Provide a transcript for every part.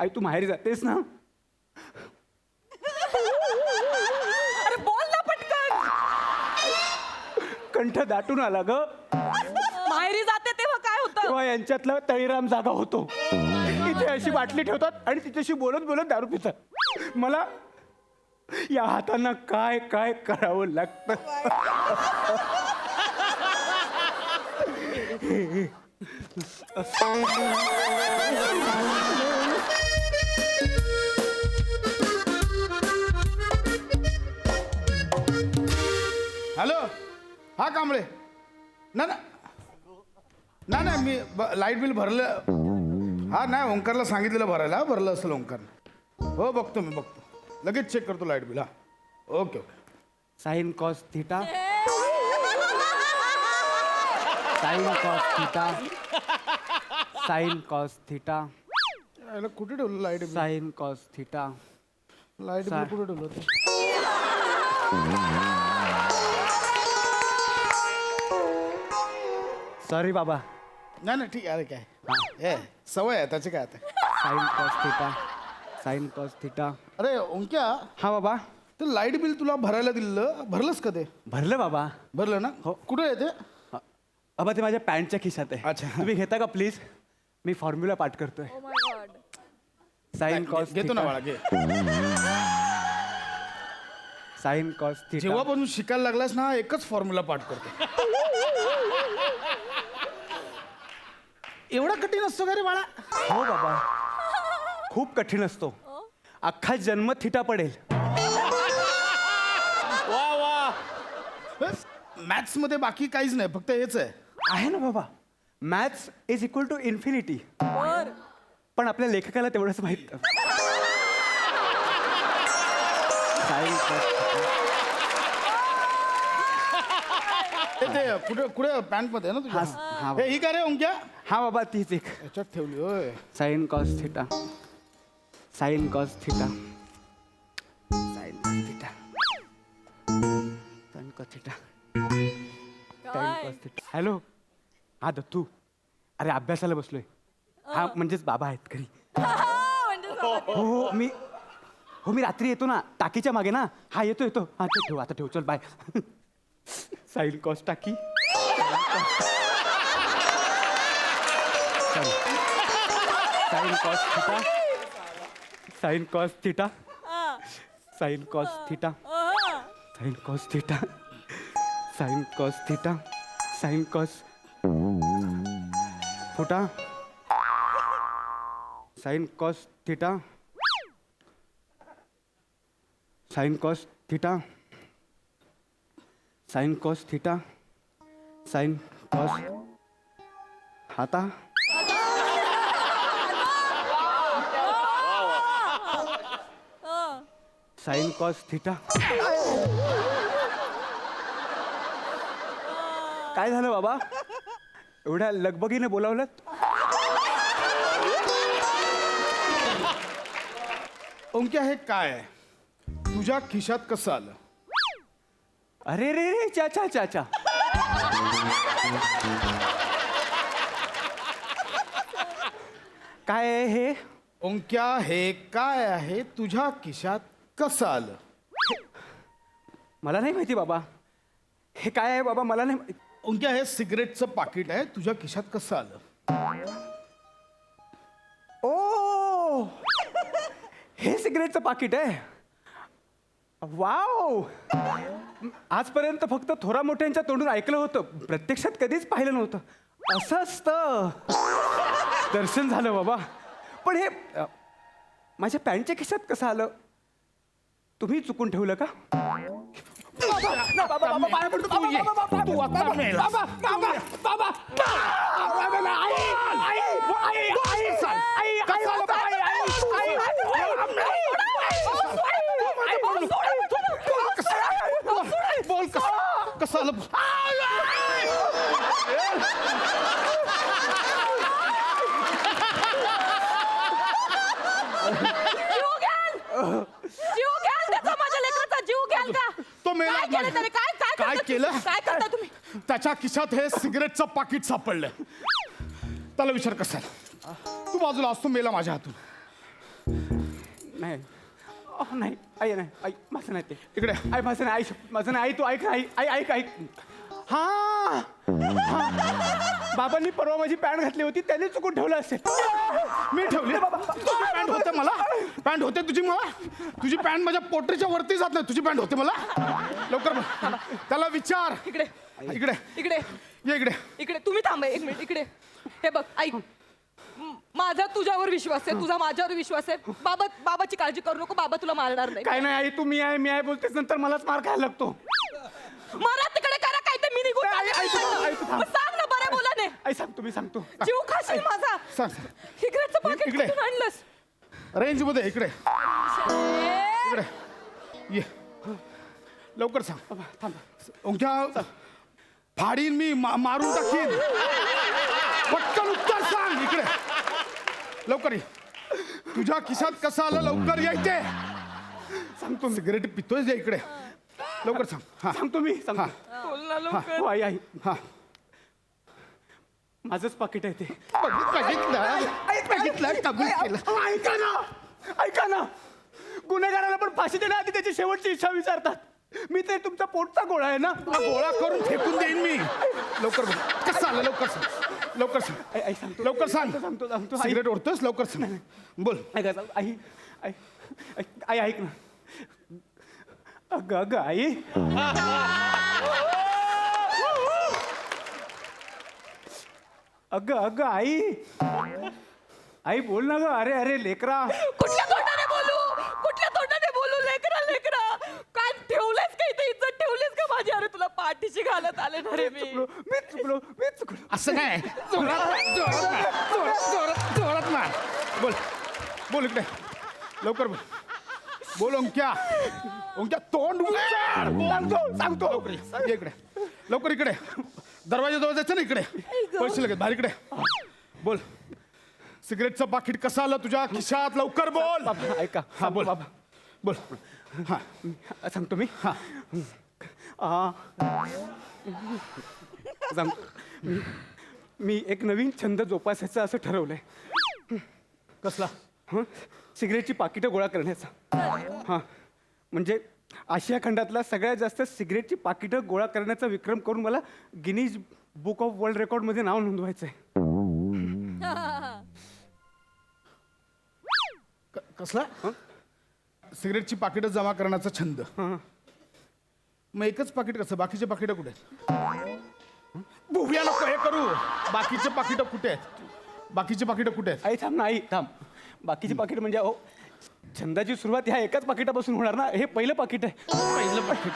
आई तू माहेरी जातेस ना? अरे बोल ना पटकन. कंठ दाटून आला ग. माहेरी जाते तेव्हा काय होतं? तेव्हा यांच्यातला तळीराम जागा होतो. इथे अशी बाटली ठेवतात आणि तिच्याशी बोलत बोलत दारू पितात. मला या हातांना काय काय करावं लागतं. हॅलो, हा कांबळे. ना ना ना नाही मी लाईट बिल भरलं. हा नाही ओंकारला सांगितलेलं भरायला. भरलं असेल ओंकार. हो बघतो मी बघतो. लगेच चेक करतो लाईट बिल. हा okay okay. Sign cos theta sine cos theta sine cos theta याला कुठे ठेवलं light bill? Sign cos theta. Light bill कुठे ठेवलं होतं? सॉरी बाबा. नाही नाही ठीक आहे. अरे काय ए सवय आहे त्याची काय आता. Sign cos theta sine cos theta. अरे ओंक्या, हा बाबा. ते लाईट बिल तुला भरायला दिलं, भरलंस का ते? भरलं बाबा. भरलं ना? हो. कुठे आहे ते? बाबा ते माझ्या पॅन्टच्या खिशात आहे. अच्छा. तुम्ही घेता का प्लीज? मी फॉर्म्युला पाठ करतोय. Oh my God. Sine cos घेतो ना बाळा घे. Sign cos theta. जेव्हापासून शिकायला लागलास ना एकच फॉर्म्युला पाठ करतो. एवढा कठीण असतो का रे बाळा? हो बाबा, खूप कठीण असतो. अख्खा जन्म थिटा पडेल. वा वा. मॅथ्स मध्ये बाकी काहीच नाही, फक्त हेच आहे. आहे ना बाबा. Maths is equal to infinity. बर. पण आपल्या लेखकाला तेवढंच माहित. साइन कॉस ते कुठे कुठे पॅन्ट मध्ये आहे ना हा, तुझ्या? हा. हे ही का रे ओंक्या? हा बाबा तीच एक. याच्यात ठेवली होय. Sign cos theta sine cos theta sine cos theta sine cos theta sine cos theta. Hello, हा दत्तू. अरे अभ्यासाला बसलोय. हा म्हणजेच बाबा आहेत घरी. म्हणजे हो मी रात्री येतो ना टाकीच्या मागे ना. हा येतो येतो. हा ते ठेव आता ठेव. चल बाय. साइन कॉस टाकी sine cos theta sine cos theta sine cos theta sine cos theta sine cos theta sine cos फुटा sine cos theta sine cos theta sine cos theta sine cos हाता sine cos theta. काय झालं बाबा? एवढ्या लगबगीने बोलावलं? ओंक्या हे काय आहे? तुझ्या खिशात कसं आलं? अरे रे रे चाचा चाचा. काय आहे हे? ओंक्या हे काय आहे? तुझ्या खिशात कसं आलं? मला नाही माहिती बाबा. हे काय आहे बाबा? मला नाही. ओंक्या हे सिगरेटचं पाकिट आहे. तुझ्या खिशात कसं आलं? ओ, हे सिगरेटचं पाकिट आहे. वाव. आजपर्यंत फक्त थोरा मोठ्यांच्या तोंडून ऐकलं होतं, प्रत्यक्षात कधीच पाहिलं नव्हतं. असं असतं. दर्शन झालं बाबा. पण हे माझ्या पॅन्टच्या खिशात कसं आलं? तुम्ही चुकून ठेवलं का? बोल कसं आलं? जीव घ्याल त्याचा, माझ्या लेकराचा जीव घ्याल का? तो मेला. काय केलं त्याने? काय काय केलं? काय करता तुम्ही? त्याच्या खिशात हे सिगरेटचं पाकिट सापडलंय. त्याला विचार कसा तू बाजूला असतो, मेला माझ्या हातून. नाही नाही आई नाही आई माझं नाही ते इकडे. आई माझं नाही आई माझं नाही आई तू ऐक ना आई आई ऐक ऐक हा बाबांनी परवा माझी पॅन्ट घातली होती त्याने चुकून ठेवलं असेल. मी ठेवली तुझी पॅन्ट होते मला पॅन्ट होते तुझी मला तुझी पॅन्ट माझ्या पोटरीच्या वरती जात नाही तुझी पॅन्ट होते मला लवकर बोल. त्याला विचार इकडे इकडे इकडे ये इकडे इकडे तुम्ही थांबा एक मिनिट इकडे हे बघ ऐक माझा तुझ्यावर विश्वास आहे तुझा माझ्यावर विश्वास आहे बाबाची काळजी करू नको बाबा तुला मारणार नाही काय नाही आई तू मी आहे बोलतेस नंतर मलाच मार खायला लागतो. मारा तिकडे करा काय ते मी निघून आई, आई, जाते. आई, तू थांब. मग सांग ना बरं बोला ने आई सांगतो मी सांगतो. जीव खाशील माझा सांग सिगरेटचं पाकिट इकडे. कुठून आणलंस रेंज मध्ये इकडे इकडे ये लवकर सांग थांब ओंक्या फाडीन मी मारून टाकीन पटकन उत्तर सांग इकडे लवकर ये तुझ्या खिशात कसं आलं लवकर यायचे सांगतो सिगरेट पितोय जे इकडे लवकर सांग हा सांगतो मी सांगतो. बोल ना लवकर हो आई आई हा माझंच पाकिट आहे ते. बघितलं कबूल केलं ऐका ना ऐका ना गुन्हेगाराला पण फाशी देण्याआधी त्याची शेवटची इच्छा विचारतात. मी ते तुमचा पोटचा गोळा आहे ना हा गोळा करून फेकून देईन मी लवकर बोल कसं आलं लवकर सांग लवकर सांग आई आई सांगतो लवकर सांग सांगतो सांगतो आई सिगरेट ओढतोस लवकर सांग बोल ऐका आई आई आई ऐक ना अगं अगं आई अगं अगं आई आई बोल ना ग अरे अरे लेकरा कुठल्या तोंडाने बोलू लेकरा काय ठेवलंयस का इथे इज्जत ठेवलीस का माझी अरे तुला पाठीशी घालत आले ना रे मी चुकलो असं काय जोरात मार बोल बोल इकडे लवकर बोल बोल ओंक्या तोंड सांगतो लवकर ये इकडे लवकर इकडे दरवाजा जवळ जायचं ना इकडे पैसे लगेच बाहेर इकडे बोल सिगरेटचं पाकिट कसं आलं तुझ्या खिशात लवकर बोल बाबा ऐका हा बोल बाबा बोल हा सांगतो मी हा सांगतो मी एक नवीन छंद जोपासायचा असं ठरवलंय. कसला हं सिगरेटची पाकिटं गोळा करण्याचा. हां म्हणजे आशिया खंडातला सगळ्यात जास्त सिगरेटची पाकिटं गोळा करण्याचा विक्रम करून मला गिनीज बुक ऑफ वर्ल्ड रेकॉर्डमध्ये नाव नोंदवायचं आहे. कसला सिगरेटची पाकिटं जमा करण्याचा छंद मग एकच पाकिट कसं बाकीचे पाकिटं कुठे आहेत बुव्या नको हे करू बाकीचे पाकिटं कुठे आहेत बाकीचे पाकिटं कुठे आहेत आई थांब ना आई थांब बाकीची पाकिट म्हणजे अहो छंदाची सुरुवात ह्या एकाच पाकिटापासून होणार ना हे पहिलं पाकिट आहे. पहिलं पाकिट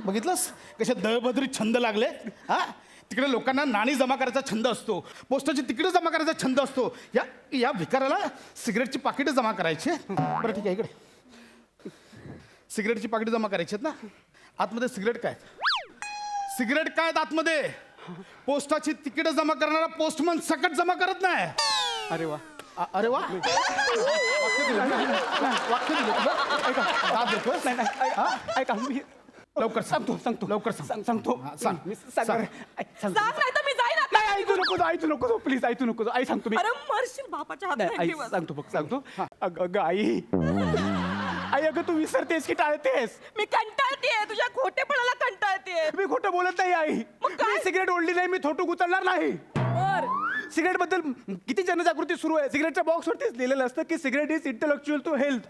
बघितलंस कशा दळभद्री छंद लागले हा तिकडे लोकांना नाणी जमा करायचा छंद असतो पोस्टाची तिकडे जमा करायचा छंद असतो या भिकाराला सिगरेटची पाकिटं जमा करायची बरं ठीक आहे इकडे सिगरेटची पाकिटं जमा करायची आहेत ना आतमध्ये सिगरेट काय सिगरेट काय आहेत आतमध्ये पोस्टाची तिकीटं जमा करणारा पोस्टमन सकट जमा करत नाही. अरे वा अरे वा वाक्य दिलं ऐका दाद देतोस? नाही नाही हा? ऐका मी लवकर सांगतो लवकर सांग सांगतो हा, सांग. मी सांग. सांग नाही तर मी जाईन आता. नाही आई तू नको प्लीज आई तू नको आई सांगतो मी अरे मरशील बापाच्या नाही आई हातात सांगतो बघ सांगतो अगं अगं आई आई अगं तू विसरतेस की टाळतेस. मी कंटाळतीये तुझ्या खोटेपणाला कंटाळतीये मी खोटं बोलत नाही आई मग काय? मी सिगरेट ओढली नाही मी थोटू उचलणार नाही. बर सिगरेट बद्दल किती जनजागृती सुरू आहे. सिगरेटच्या बॉक्सवरतीच लिहिलेलं असतं की cigarette is intellectual to health.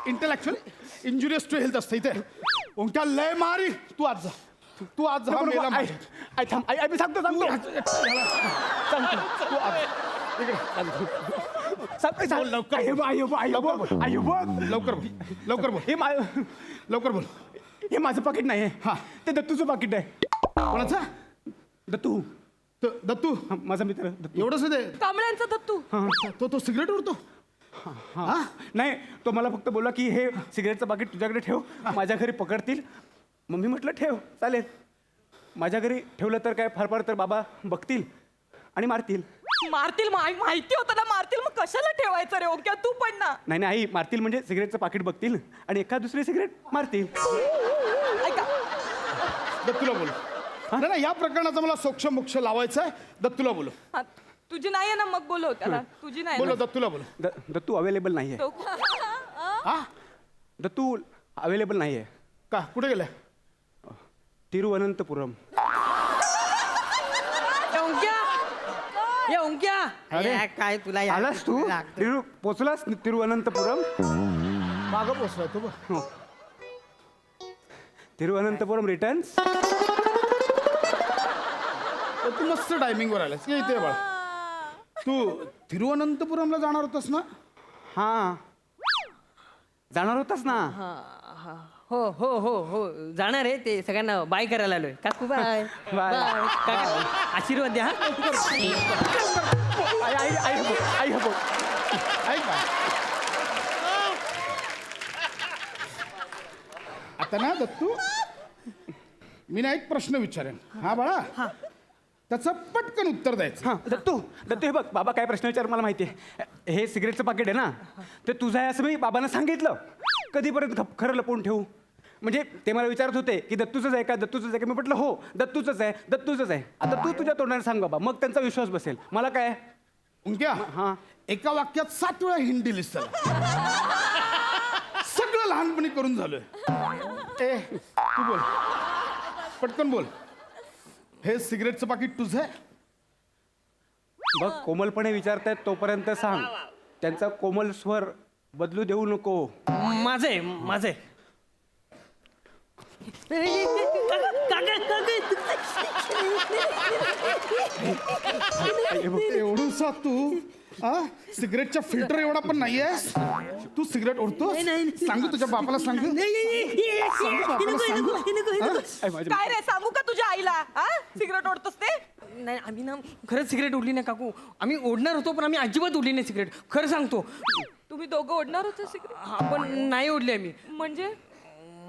Intellectual injurious to health असतं इथे ओंक्या लय मारी तू आज जा मेला मारी. आई थांब आई मी सांगतो तू आज इकडे बोल, लवकर लवकर बोल लवकर बोल हे माझं पाकिट नाही आहे हा. ते दत्तूचं पाकिट आहे. कोणाचा दत्तू दत्तू हा, माझा मित्र दत्तू. एवढंच दे कांबळ्यांचा दत्तू तो सिगरेट उडतो हा नाही तो मला फक्त बोला की हे सिगरेटचं पाकिट तुझ्याकडे ठेव माझ्या घरी पकडतील. मग मी म्हटलं ठेव चालेल. माझ्या घरी ठेवलं तर काय फार फार तर बाबा बघतील आणि मारतील. माहिती होतं ना मारतील मग कशाला ठेवायचं रे ओके तू पण ना नाही आई मारतील म्हणजे सिगरेटचं पाकिट बघतील आणि एका दुसरी सिगरेट मारतील. ऐका दत्तूला बोल नाही या प्रकरणाचा मला सोक्ष मोक्ष लावायचा आहे. दत्तूला बोलो हा, तुझी नाही आहे ना मग बोलव त्याला तुझी नाही बोलो ना. दत्तूला बोलो. दत्तू अवेलेबल नाही आहे. तो- हा दत्तू अवेलेबल नाही आहे. का कुठे गेलाय? तिरुवनंतपुरम. ओंक्या अरे, काय तुला या- आलास तू लागतं. पोचलास तिरुवनंतपुरम. मागं पोचलाय तू बघ. हो. तिरुवनंतपुरम रिटर्न्स. तू मस्त टायमिंगवर आलास ये इथे बाळा. तू तिरुवनंतपुरमला जाणार होतास ना? हां जाणार होतास ना. हो हो हो हो जाणार आहे ते सगळ्यांना बाय करायला आलोय काकू बाय बाय. बाय काका, आशीर्वाद द्या हा. आई आई आई बघ, आई बघ. ऐक ना आता ना दत्तू मी ना एक प्रश्न विचारेन. हा बाळा त्याचं पटकन उत्तर द्यायचं. हां दत्तू दत्तू हे बघ बाबा काय प्रश्न विचार मला माहिती आहे. हे सिगरेटचं पाकिट आहे ना ते तुझं आहे असं मी बाबांना सांगितलं. कधीपर्यंत खरं लपवून ठेवू. म्हणजे ते मला विचारत होते की दत्तूचंच आहे का दत्तूचंच आहे का. मी म्हटलं हो दत्तूचंच आहे दत्तूचंच आहे. आता तू तुझ्या तोंडाने सांग बाबा मग त्यांचा विश्वास बसेल. मला काय उंक्या हां एका वाक्यात 7 वेळा हिंट दिलीस त्याला. सगळं लहानपणी करून झालोय. ए तू बोल पटकन बोल. हे सिगरेटचं पाकिट तुझं आहे? बघ कोमलपणे विचारतायत तोपर्यंत सांग. त्यांचा कोमल स्वर बदलू देऊ नको. माझं आहे एवढूसा तू सिगरेटच्या फिल्टर एवढा पण नाहीयेस. तू सिगरेट ओढतो. सांगू तुझ्या बापाला सांगू. आई माझी काय रे सांगू का तुझ्या आईला हा सिगरेट ओढतोस ते. नाही आम्ही ना खरंच सिगरेट उडली नाही काकू. आम्ही ओढणार होतो पण आम्ही अजिबात उडली नाही सिगरेट. खरं सांगतो तुम्ही दोघं ओढणार होते सिगरेट आपण नाही ओढली आम्ही. म्हणजे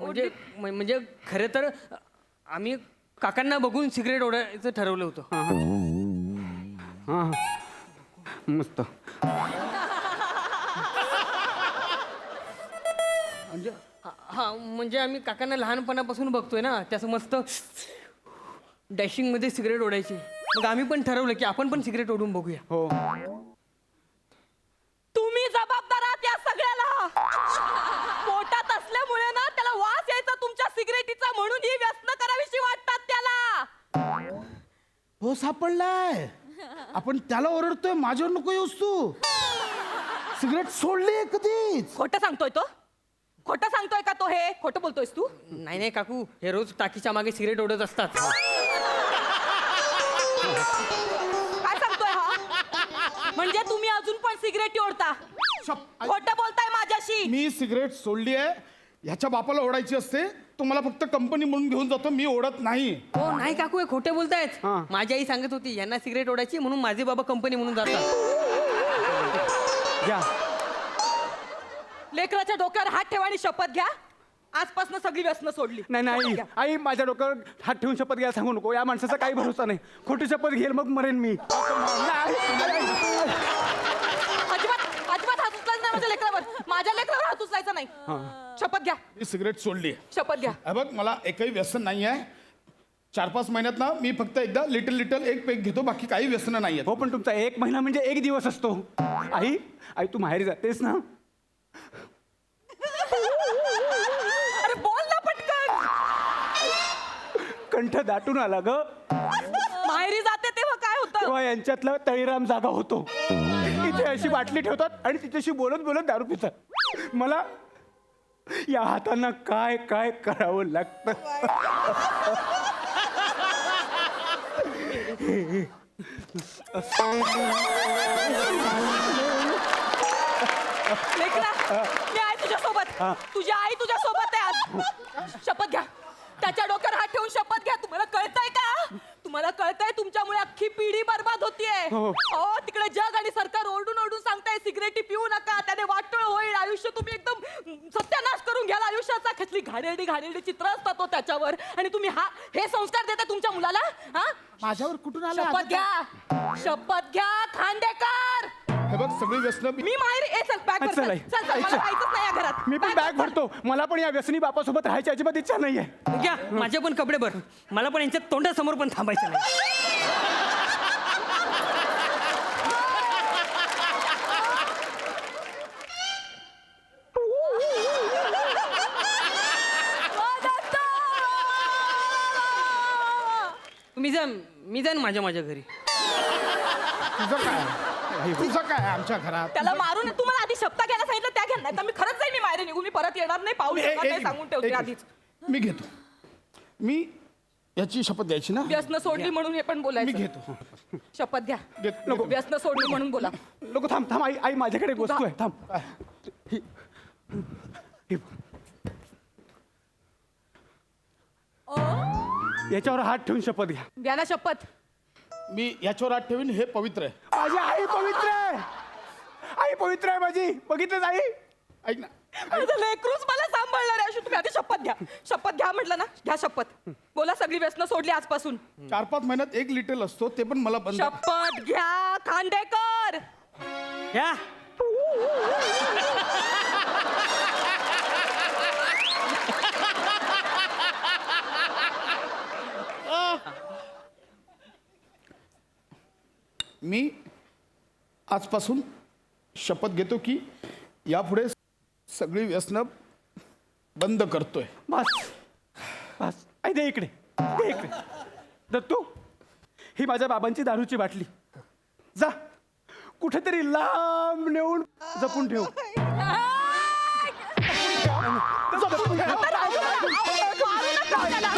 म्हणजे खरं तर आम्ही काकांना बघून सिगरेट ओढायचं ठरवलं होतं. हां मस्त. म्हणजे हा म्हणजे आम्ही काकांना लहानपणापासून बघतोय ना त्याचं मस्त डॅशिंग मध्ये सिगरेट ओढायची. मग आम्ही पण ठरवलं की आपण पण सिगरेट ओढून बघूया. हो तुम्ही जबाबदार आहात या सगळ्याला. पोटात असल्यामुळे ना त्याला वास यायचा तुमच्या सिगरेटीचा म्हणून ही व्यसन करावीशी वाटतात त्याला. हो सापडलाय. आपण त्याला ओरडतोय माझ्यावर नको येऊस तू. सिगरेट सोडली कधीच. खोटं सांगतोय तो. खोटं सांगतोय का तो. हे खोटं बोलतोयस तू. नाही नाही काकू हे रोज टाकीच्या मागे सिगरेट ओढत असतात. काय सांगतोय हा. म्हणजे तुम्ही अजून पण सिगरेटी ओढता. खोटं बोलताय माझ्याशी. मी सिगरेट सोडली आहे. ह्याच्या बापाला ओढायची असते. तो मला फक्त कंपनी म्हणून घेऊन जातो. मी ओढत नाही. हो नाही काकू हे खोटे बोलतायत. हां. माझी आई सांगत होती यांना सिगरेट ओढायची म्हणून माझे बाबा कंपनी म्हणून जातात. घ्या. लेकराच्या डोक्यावर हात ठेवा आणि शपथ घ्या. आजपासून सगळी व्यसनं सोडली. नाही नाही शपथ आई घ्या. आई माझ्या डोक्यावर हात ठेवून शपथ घ्यायला सांगू नको. या माणसाचा काही भरोसा नाही. खोटी शपथ घेईल मग मरेन मी. अजिबात अजिबात हात उचलायचा नाही माझ्या लेकरावर. माझ्या लेकरावर हात उचलायचा नाही. शपथ घ्या. मी सिगरेट सोडली. शपथ घ्या. बघ मला एकही व्यसन नाही आहे. 4-5 महिन्यात ना मी फक्त एकदा लिटल एक पेक घेतो. बाकी काही व्यसन नाही हो पण तुमचा 1 महिना म्हणजे 1 दिवस असतो. आई आई तू माहेरी जातेस ना. अरे बोल ना पटकन. कंठ दाटून आला ग. माहेरी जाते तेव्हा काय होतं. तेव्हा यांच्यातला तळीराम जागा होतो. इथे अशी बाटली ठेवतात आणि तिच्याशी बोलत बोलत दारू पितात. मला या हातांना काय काय करावं लागतं. लेकरा मी आहे तुझ्यासोबत. तुझी आई तुझ्यासोबत आहे आज. शपथ घ्या. त्याच्या डोक्यावर हात ठेवून शपथ घ्या. तुम्हाला कळतंय का. तुम्हाला कळतंय तुमच्यामुळे अख्खी पिढी बर्बाद होतीये. हो. हो तिकडे जग आणि सरकार ओरडून ओरडून सांगताय सिगरेटी पिऊ नका त्याने वाटोळ होईल. आयुष्य तुम्ही एकदम सत्यानाश करून घ्याल आयुष्याचा. कसली घाणेरडी चित्र असतात तो त्याच्यावर. आणि तुम्ही हे संस्कार देता तुमच्या मुलाला. हा माझ्यावर कुठून आलं. शपथ घ्या. शपथ घ्या खांडेकर. हे बघ सगळी व्यसन मी माहेर ए चल बॅग भर, चल, चल आई. चल, चल, मला चल. राहायचंच नाही या घरात मी पण बॅग भरतो. मला पण या व्यसनी बापासोबत राहायची अजिबात इच्छा नाहीये. घ्या माझे पण कपडे भर. मला पण यांच्या तोंडासमोर पण थांबायचं नाही. मी जाईन माझ्या घरी. तुझं काय आमच्या घरात त्याला मारून तुम्हाला आधी शब्द घ्यायला सांगितलं त्या घ्या नाही तर मी खरंच जाईल मी माहेर निघू मी परत येणार नाही पाऊल ठेवणार नाही सांगून ठेवते आधीच मी घेतो. मी याची शपथ द्यायची ना. व्यसन सोडली म्हणून हे पण मी बोलायचं घेतो. शपथ घ्या नको. व्यसन सोडली म्हणून बोला लोक थांब थांब. आई आई माझ्याकडे एक वस्तू आहे. थांब. ही- ही- याच्यावर हात ठेवून शपथ घ्या. घ्या ना शपथ मी याच्यावर हात ठेवीन. हे पवित्र आहे. माझी आई पवित्र आहे. आई पवित्र आहे माझी. बघितलं आई. ऐक ना. माझं लेकरूच मला सांभाळणार आहे अशी तुम्ही आधी शपथ घ्या शपथ घ्या म्हटलं ना घ्या शपथ बोला सगळी व्यसन सोडली आजपासून 4-5 महिन्यात 1 लिटर असतो ते पण मला बंद. शपथ घ्या खांडेकर घ्या. मी आजपासून शपथ घेतो की यापुढे सगळी व्यसनं बंद करतोय. बस बस. आई दे इकडे. दे इकडे. दत्तू ही माझ्या बाबांची दारूची बाटली. जा कुठेतरी लांब नेऊन जपून ठेव. जपून ठेव. मारू नका त्याला.